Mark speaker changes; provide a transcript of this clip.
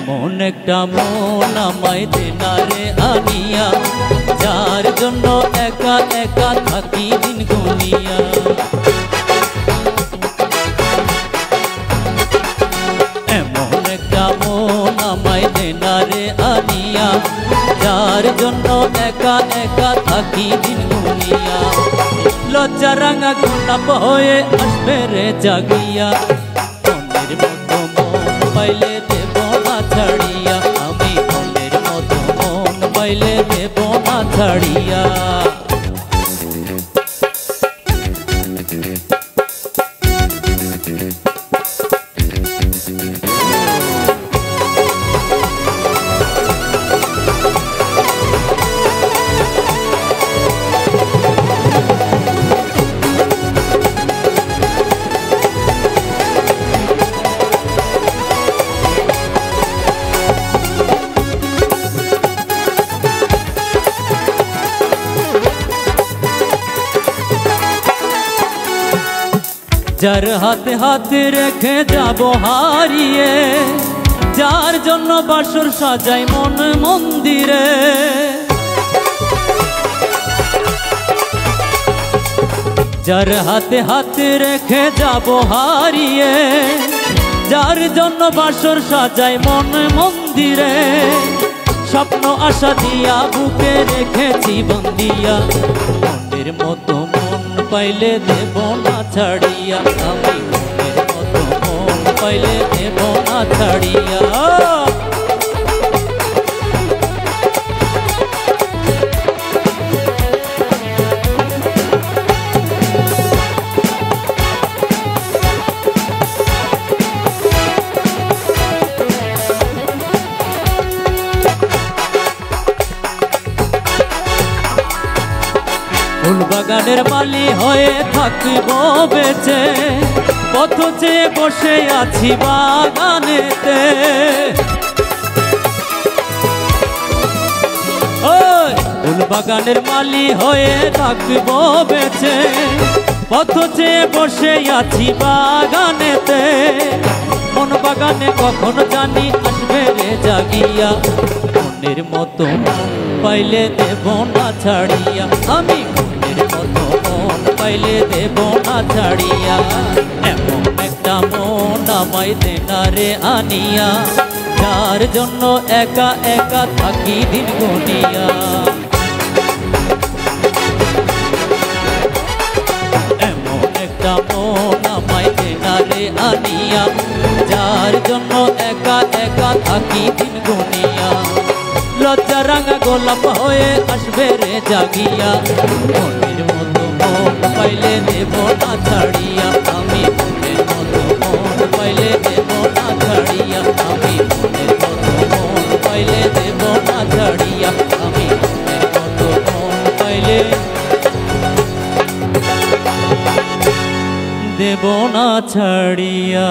Speaker 1: এমন একটা মন আমায় দে না রে আনিয়া, যার জন্য একা একা থাকি দিন গুনিয়া। এমন একটা মন আমায় দে না রে আনিয়া, যার জন্য একা একা থাকি দিন গুনিয়া। লজ্জা রাঙা গোলাপ হয়ে আসবে রে জাগিয়া, মনের মতো মন পাইলে দেব না ছাড়িয়া, আমি মনের মতো মন পাইলে দেব না ছাড়িয়া। যার হাতে হাতে রেখে যাব হারিয়ে, যার জন্য বাসর সাজাই মন মন্দিরে। যার হাতে হাতে রেখে যাব হারিয়ে, যার জন্য বাসর সাজাই মন মন্দিরে। স্বপ্ন আশা দিয়া বুকে রেখেছি বন্দিয়া, মনের মতো মন পাইলে দেব না ছাড়িয়া, আমি মনের মতো মন পাইলে দেব না ছাড়িয়া। ফুল বাগানের মালি হয়ে থাকিব বেঁচে, পথ চেয়ে বসে আছি বাগানেতে। ফুল বাগানের মালি হয়ে থাকিব বেঁচে, পথ চেয়ে বসে আছি বাগানেতে। মন বাগানে কখন জানি আসবে রে জাগিয়া, মনের মতো মন পাইলে দেব না ছাড়িয়া, আমি মনের মতো মন পাইলে দেব না ছাড়িয়া। এমন একটা মন আমায় দে না রে আনিয়া, যার জন্য একা একা থাকি দিন গুনিয়া। এমন একটা মন আমায় দে না রে আনিয়া, যার জন্য একা একা থাকি দিন গুনিয়া। লজ্জা রাঙা গোলাপ হয়ে আসবে রে জাগিয়া, মনের মতো মন পাইলে দেব না ছাড়িয়া, আমি মনের মতো মন পাইলে দেব না ছাড়িয়া, আমি মনের মতো মন পাইলে দেব না ছাড়িয়া, আমি মনের মতো মন পাইলে দেব না ছাড়িয়া।